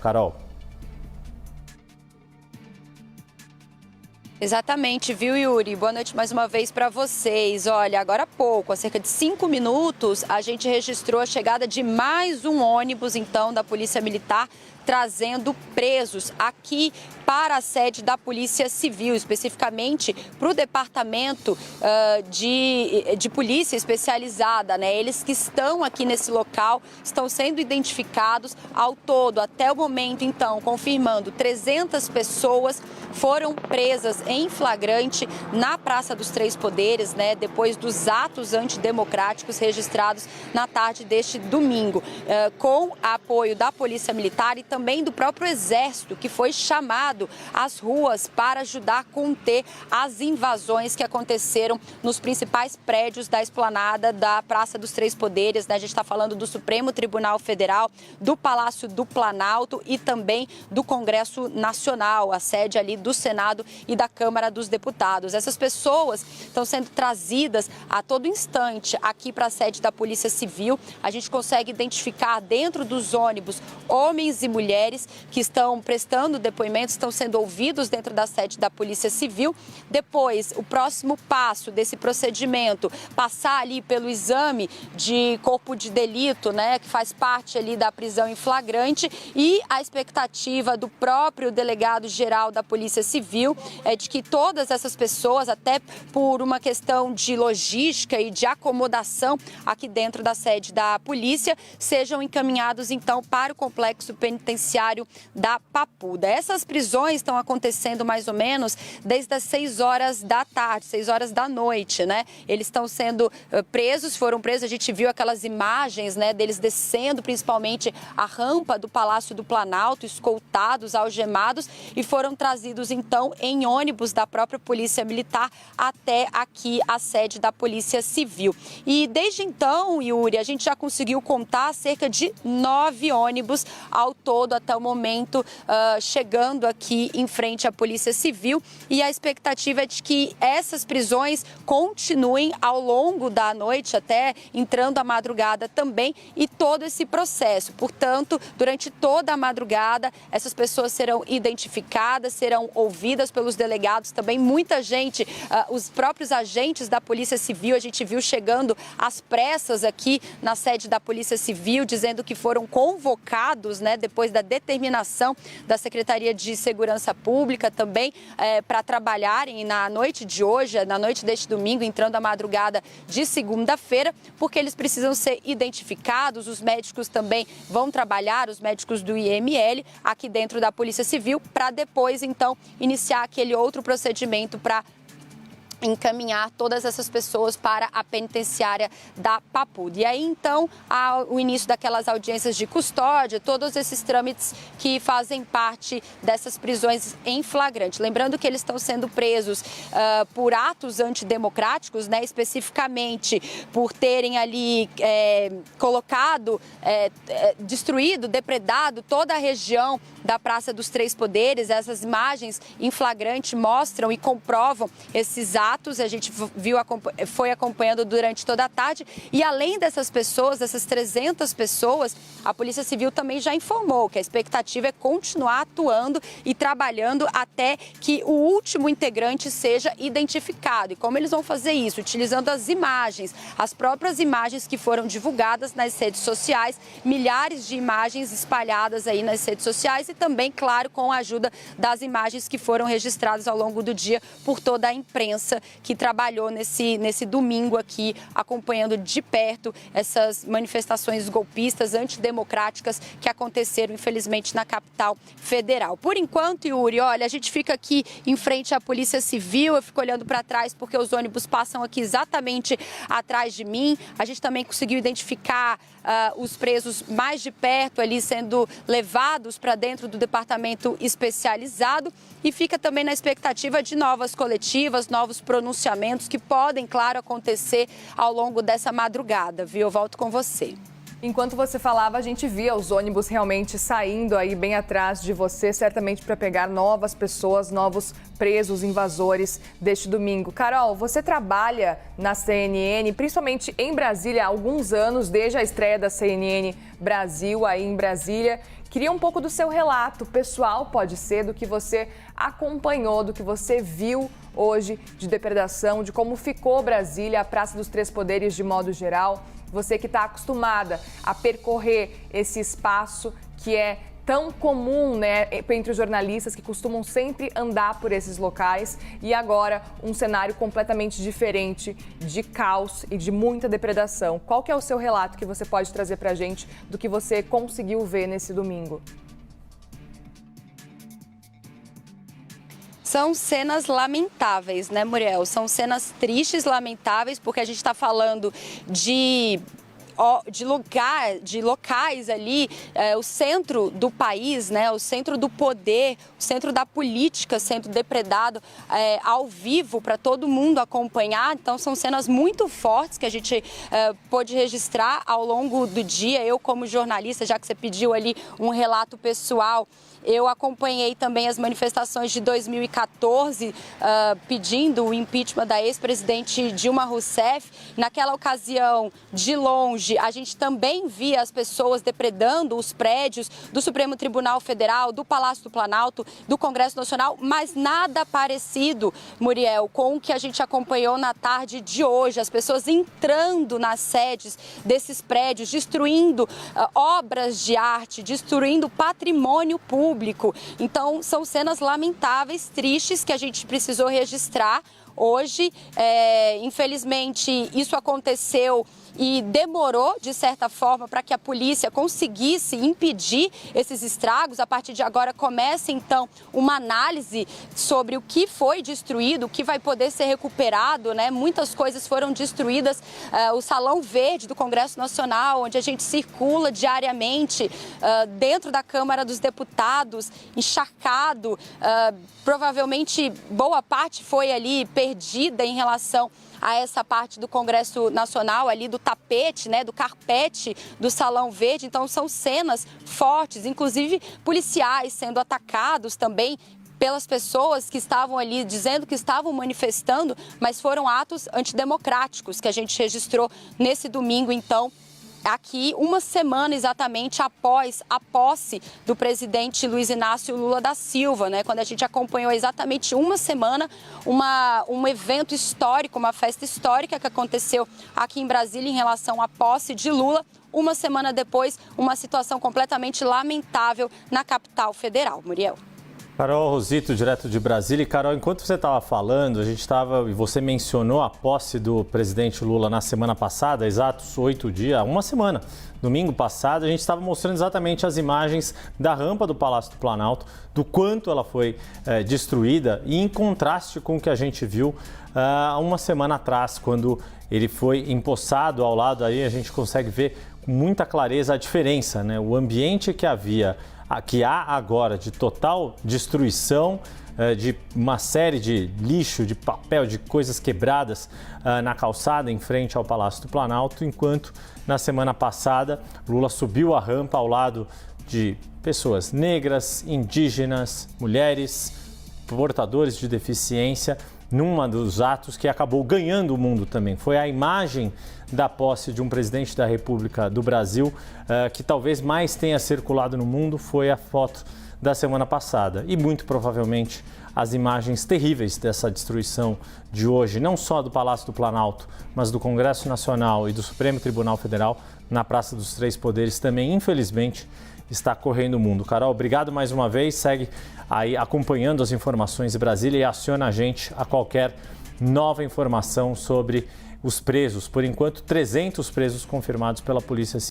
Carol. Exatamente, viu, Yuri? Boa noite mais uma vez para vocês. Olha, agora há pouco, há cerca de 5 minutos, a gente registrou a chegada de mais um ônibus, então, da Polícia Militar, trazendo presos aqui para a sede da Polícia Civil, especificamente para o Departamento de Polícia Especializada, né? Eles que estão aqui nesse local estão sendo identificados ao todo, até o momento, então, confirmando, 300 pessoas foram presas em flagrante na Praça dos Três Poderes, né? Depois dos atos antidemocráticos registrados na tarde deste domingo, com apoio da Polícia Militar e também do próprio Exército, que foi chamado às ruas para ajudar a conter as invasões que aconteceram nos principais prédios da esplanada da Praça dos Três Poderes, né? A gente está falando do Supremo Tribunal Federal, do Palácio do Planalto e também do Congresso Nacional, a sede ali do Senado e da Câmara dos Deputados. Essas pessoas estão sendo trazidas a todo instante aqui para a sede da Polícia Civil. A gente consegue identificar dentro dos ônibus homens e mulheres que estão prestando depoimentos, estão sendo ouvidos dentro da sede da Polícia Civil. Depois, o próximo passo desse procedimento, passar ali pelo exame de corpo de delito, né, que faz parte ali da prisão em flagrante, e a expectativa do próprio delegado-geral da Polícia Civil é de que todas essas pessoas, até por uma questão de logística e de acomodação aqui dentro da sede da polícia, sejam encaminhados então para o complexo penitenciário da Papuda. Essas prisões estão acontecendo mais ou menos desde as 6 horas da tarde, 6 horas da noite, né? Eles estão sendo presos, foram presos, a gente viu aquelas imagens, né, deles descendo principalmente a rampa do Palácio do Planalto, escoltados, algemados, e foram trazidos então em ônibus da própria Polícia Militar até aqui a sede da Polícia Civil. E desde então, Yuri, a gente já conseguiu contar cerca de 9 ônibus ao todo até o momento, chegando aqui em frente à Polícia Civil, e a expectativa é de que essas prisões continuem ao longo da noite, até entrando a madrugada também, e todo esse processo. Portanto, durante toda a madrugada, essas pessoas serão identificadas, serão ouvidas pelos delegados também. Muita gente, os próprios agentes da Polícia Civil, a gente viu chegando às pressas aqui na sede da Polícia Civil, dizendo que foram convocados, né, depois da determinação da Secretaria de Segurança Pública também, para trabalharem na noite de hoje, na noite deste domingo, entrando a madrugada de segunda-feira, porque eles precisam ser identificados. Os médicos também vão trabalhar, os médicos do IML, aqui dentro da Polícia Civil, para depois, então, iniciar aquele outro procedimento para encaminhar todas essas pessoas para a penitenciária da Papuda. E aí, então, o início daquelas audiências de custódia, todos esses trâmites que fazem parte dessas prisões em flagrante. Lembrando que eles estão sendo presos por atos antidemocráticos, né, especificamente por terem ali colocado, destruído, depredado toda a região da Praça dos Três Poderes. Essas imagens em flagrante mostram e comprovam esses atos. A gente foi acompanhando durante toda a tarde, e além dessas pessoas, dessas 300 pessoas, a Polícia Civil também já informou que a expectativa é continuar atuando e trabalhando até que o último integrante seja identificado. E como eles vão fazer isso? Utilizando as imagens, as próprias imagens que foram divulgadas nas redes sociais, milhares de imagens espalhadas aí nas redes sociais, e também, claro, com a ajuda das imagens que foram registradas ao longo do dia por toda a imprensa que trabalhou nesse domingo aqui, acompanhando de perto essas manifestações golpistas, antidemocráticas que aconteceram, infelizmente, na capital federal. Por enquanto, Yuri, olha, a gente fica aqui em frente à Polícia Civil, eu fico olhando para trás porque os ônibus passam aqui exatamente atrás de mim. A gente também conseguiu identificar os presos mais de perto ali sendo levados para dentro do departamento especializado, e fica também na expectativa de novas coletivas, novos pronunciamentos que podem, claro, acontecer ao longo dessa madrugada, viu? Eu volto com você. Enquanto você falava, a gente via os ônibus realmente saindo aí bem atrás de você, certamente para pegar novas pessoas, novos presos, invasores deste domingo. Carol, você trabalha na CNN, principalmente em Brasília, há alguns anos, desde a estreia da CNN Brasil aí em Brasília. Queria um pouco do seu relato pessoal, pode ser, do que você acompanhou, do que você viu hoje de depredação, de como ficou Brasília, a Praça dos Três Poderes de modo geral. Você que está acostumada a percorrer esse espaço que é tão comum, né, entre os jornalistas que costumam sempre andar por esses locais, e agora um cenário completamente diferente de caos e de muita depredação. Qual que é o seu relato que você pode trazer para a gente do que você conseguiu ver nesse domingo? São cenas lamentáveis, né, Muriel? São cenas tristes, lamentáveis, porque a gente está falando de locais ali, o centro do país, né, o centro do poder, o centro da política sendo depredado ao vivo para todo mundo acompanhar. Então são cenas muito fortes que a gente pôde registrar ao longo do dia. Eu, como jornalista, já que você pediu ali um relato pessoal, eu acompanhei também as manifestações de 2014 pedindo o impeachment da ex-presidente Dilma Rousseff. Naquela ocasião, de longe, a gente também via as pessoas depredando os prédios do Supremo Tribunal Federal, do Palácio do Planalto, do Congresso Nacional, mas nada parecido, Muriel, com o que a gente acompanhou na tarde de hoje. As pessoas entrando nas sedes desses prédios, destruindo obras de arte, destruindo patrimônio público. Então, são cenas lamentáveis, tristes, que a gente precisou registrar hoje. Infelizmente, isso aconteceu e demorou, de certa forma, para que a polícia conseguisse impedir esses estragos. A partir de agora começa, então, uma análise sobre o que foi destruído, o que vai poder ser recuperado, né? Muitas coisas foram destruídas. O Salão Verde do Congresso Nacional, onde a gente circula diariamente, dentro da Câmara dos Deputados, encharcado. Provavelmente, boa parte foi ali perdida em relação a essa parte do Congresso Nacional, ali do tapete, né, do carpete do Salão Verde. Então são cenas fortes, inclusive policiais sendo atacados também pelas pessoas que estavam ali dizendo que estavam manifestando, mas foram atos antidemocráticos que a gente registrou nesse domingo, então, aqui, uma semana exatamente após a posse do presidente Luiz Inácio Lula da Silva, né? Quando a gente acompanhou exatamente uma semana um evento histórico, uma festa histórica que aconteceu aqui em Brasília em relação à posse de Lula. Uma semana depois, uma situação completamente lamentável na capital federal. Muriel. Carol Rosito, direto de Brasília. E, Carol, enquanto você estava falando, e você mencionou a posse do presidente Lula na semana passada, exatos 8 dias, uma semana. Domingo passado, a gente estava mostrando exatamente as imagens da rampa do Palácio do Planalto, do quanto ela foi destruída, e em contraste com o que a gente viu uma semana atrás, quando ele foi empossado ao lado. Aí a gente consegue ver com muita clareza a diferença, né? O ambiente que há agora de total destruição, de uma série de lixo, de papel, de coisas quebradas na calçada em frente ao Palácio do Planalto, enquanto na semana passada Lula subiu a rampa ao lado de pessoas negras, indígenas, mulheres, portadores de deficiência, num dos atos que acabou ganhando o mundo também. Foi a imagem da posse de um presidente da República do Brasil que talvez mais tenha circulado no mundo, foi a foto da semana passada. E muito provavelmente as imagens terríveis dessa destruição de hoje, não só do Palácio do Planalto, mas do Congresso Nacional e do Supremo Tribunal Federal, na Praça dos Três Poderes, também, infelizmente, está correndo o mundo. Carol, obrigado mais uma vez. Segue aí acompanhando as informações de Brasília e aciona a gente a qualquer nova informação sobre os presos. Por enquanto, 300 presos confirmados pela Polícia Civil.